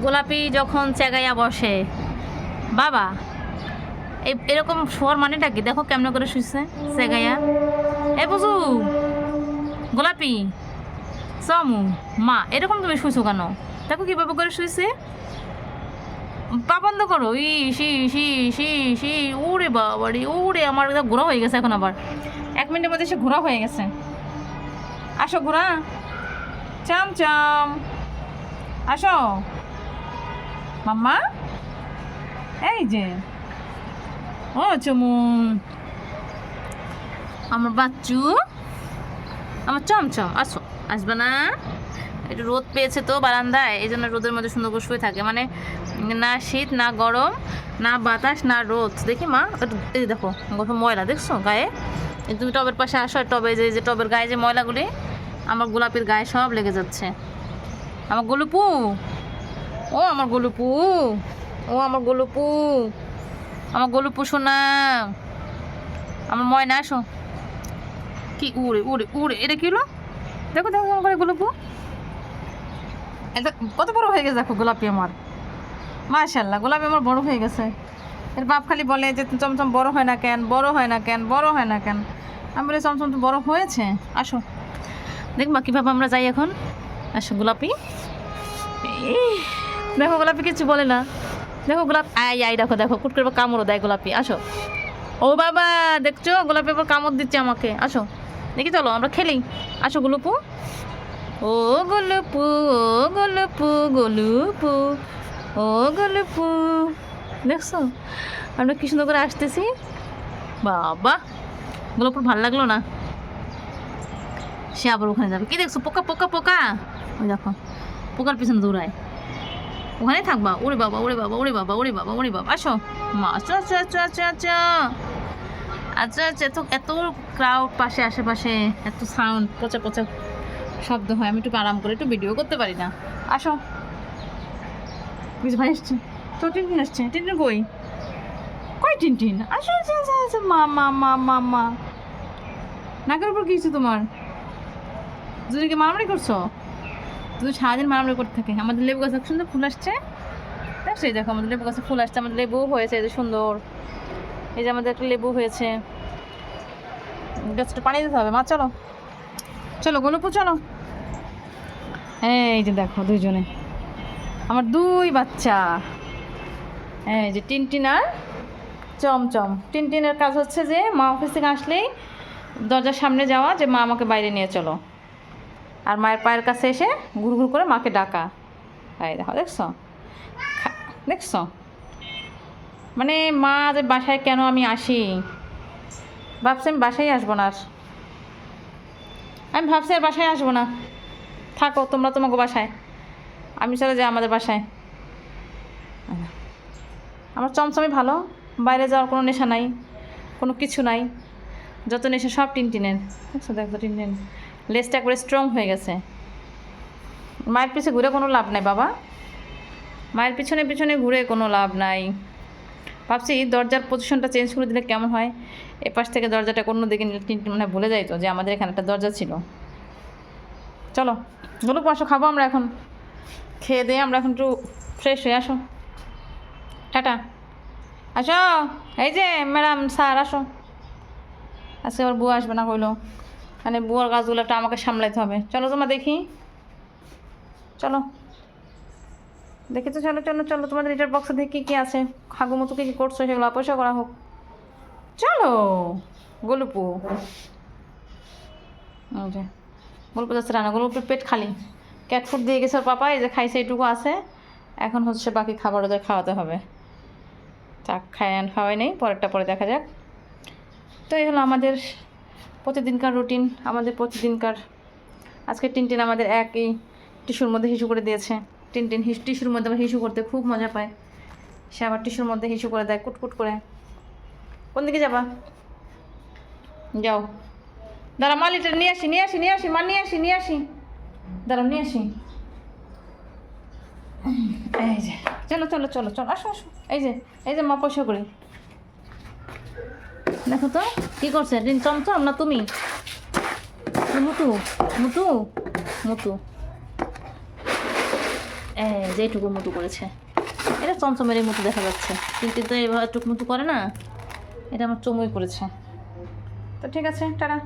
গোলাপি যখন চেগাইয়া বসে বাবা এরকম শোয়ার মানেটা কি? দেখো কেমন করে শুইছে চেগাইয়া। এ বুঝু গোলাপি সমু মা এরকম তুমি শুইছো কেন? দেখো কীভাবে করে শুইছে। পা বন্ধ করো। শি শি শি শি উড়ে বাবারি উড়ে আমার ঘোরা হয়ে গেছে এখন আবার 1 মিনিটের মধ্যে সে ঘোরা হয়ে গেছে। আসো ঘোরা চাম চাম আসো মাম্মা এই যে ও চমু আমার বাচ্চু আমার চমচম আসো আসবে না? একটু রোদ পেয়েছে তো বারান্দায়, এই জন্য রোদের মধ্যে সুন্দর করে শুয়ে থাকে। মানে না শীত না গরম না বাতাস না রোদ। দেখি মা একটু এই দেখো কত ময়লা দেখছো গায়ে। তুমি টবের পাশে আসো, টবে যে টবের গায়ে যে ময়লাগুলি আমার গোলাপের গায়ে সব লেগে যাচ্ছে। আমার গোলুপু ও আমার গোলুপু ও আমার গোলুপু আমার গোলুপু শোনা আমার ময়না আসো। কি উড়ে উড়ে উড়ে এটা কি হলো? দেখো দেখো আমার গোলাপু এটা কত বড় হয়ে গেছে। দেখো গোলাপি আমার মাশাআল্লাহ গোলাপি আমার বড় হয়ে গেছে। এর বাপ খালি বলে যে চমচম বড় হয় না কেন, বড় হয় না কেন, বড় হয় না কেন। আমি বলি চমচম তো বড় হয়েছে। আসো দেখবা কীভাবে আমরা যাই এখন। আসো গোলাপি দেখো গোলাপি কিছু বলে না। দেখো গোলাপ আই আই দেখো দেখো কুট করে কামড়ও দেয় গোলাপি। আসো ও বাবা দেখছো গোলাপি আবার কামড় দিচ্ছে আমাকে। আসো দেখি চলো আমরা খেলি। আসো গোলুপু ও গোলুপু ও গোলুপু গোলুপু ও গোলুপু দেখছো আমরা কি সুন্দর করে আসতেছি। বাবা গোলুপুর ভাল লাগলো না, সে আবার ওখানে যাবে। কি দেখছো পোকা পোকা পোকা ওই দেখো পোকার পিছনে দৌড়ায়। ওখানে থাকবা। ওরে বাবা ওরে বাবা ওরে বাবা ওরে বাবা ওরে বাবা আসো মা আচ্ছা আচ্ছা আচ্ছা আচ্ছা আচ্ছা আচ্ছা আচ্ছা এত ক্রাউড পাশে আশেপাশে এত সাউন্ড পচা পচা শব্দ হয়। আমি একটু আরাম করে একটু ভিডিও করতে পারি না। আসো বুঝ ভাই এসছে তো টিনটিন আসছে। টিনটিন কই কই টিনটিন? আসো আচ্ছা আচ্ছা আচ্ছা মা মা মা মা মা নাকের উপর কি হচ্ছে তোমার? দুজনকে মারামারি করছো? দুজন সারাদিন মারামারি করতে থাকে। আমাদের লেবু গাছে সুন্দর ফুল আসছে দেখছো। এই দেখো আমাদের লেবু গাছে ফুল আসছে। আমাদের লেবু হয়েছে এই যে সুন্দর। এই যে আমাদের একটা লেবু হয়েছে। গাছটা পানি দিতে হবে। মা চলো চলো গোলুপু চলো। এই যে দেখো দুইজনে আমার 2 বাচ্চা। এই যে টিনটিন আর চমচম। টিনটিনের কাজ হচ্ছে যে মা অফিস থেকে আসলেই দরজার সামনে যাওয়া যে মা আমাকে বাইরে নিয়ে চলো, আর মায়ের পায়ের কাছে এসে ঘুর ঘুর করে মাকে ডাকা। এই দেখো দেখছো দেখছো মানে মা যে বাসায় কেন আমি আসি ভাবছি আমি বাসায় আসবো না। আর আমি ভাবছি আর বাসায় আসবো না। থাকো তোমরা তোমাকে বাসায়, আমি চলে যাই আমাদের বাসায়। আমার চমচমই ভালো, বাইরে যাওয়ার কোনো নেশা নাই, কোনো কিছু নাই। যত নেশা সব টিনটিনের। দেখছো দেখো টিনটিন লেজটা একবারে স্ট্রং হয়ে গেছে। মায়ের পিছে ঘুরে কোনো লাভ নাই বাবা, মায়ের পিছনে পিছনে ঘুরে কোনো লাভ নাই। ভাবছি দরজার পজিশনটা চেঞ্জ করে দিলে কেমন হয়। এপাশ থেকে দরজাটা কোনো দিকে নিলে টিনটিন মানে ভুলে যাইতো যে আমাদের এখানে একটা দরজা ছিল। চলো গোলুপু আসো খাবো আমরা এখন। খেয়ে দিয়ে আমরা এখন একটু ফ্রেশ হয়ে আসো। টাটা আসো। এই যে ম্যাডাম স্যার আসো। আজকে আবার বুয়া আসবে না কইলো, মানে বুয়ার গাছগুলো একটা আমাকে সামলাইতে হবে। চলো তোমার দেখি চলো দেখি তো চলো চলো চলো তোমাদের লিটার বক্সে দেখি কী আছে। খাগু মতো কী কী করছো সেগুলো অপয়সা করা হোক। চলো গোলুপু যে গোলুপু যাচ্ছে রান্না। গোলুপুর পেট খালি, ক্যাট ফুড দিয়ে গেছে ওর পাপা, এই যে খাইছে এইটুকু আছে। এখন হচ্ছে বাকি খাবার ওদের খাওয়াতে হবে। চাক খাওয়াই নেই, পরেরটা পরে দেখা যাক। তো এই হলো আমাদের প্রতিদিনকার রুটিন, আমাদের প্রতিদিনকার। আজকে টিনটিন আমাদের একই টিস্যুর মধ্যে হিসু করে দিয়েছে। টিনটিন টিস্যুর মধ্যে আবার হিসু করতে খুব মজা পায়। সে আবার টিস্যুর মধ্যে হিসু করে দেয় কুটকুট করে। কোন দিকে যাবা? যাও দাঁড়া মা লিটার নিয়ে আসি নিয়ে আসি নিয়ে আসি মা নিয়ে আসি নিয়ে আসি দাঁড়াও নিয়ে আসি। এই যে চলো চলো চলো চলো আসো আসো। এই যে মা পয়সা করি। দেখো তো কী করছে চমচম না তুমি? মুতু মুতু মুতু যেটুকু মতো করেছে, এটা চমচমের মতো দেখা যাচ্ছে, কিন্তু তো এভাবে টুকমুতু করে না, এটা আমার চমই করেছে। তো ঠিক আছে, টাটা।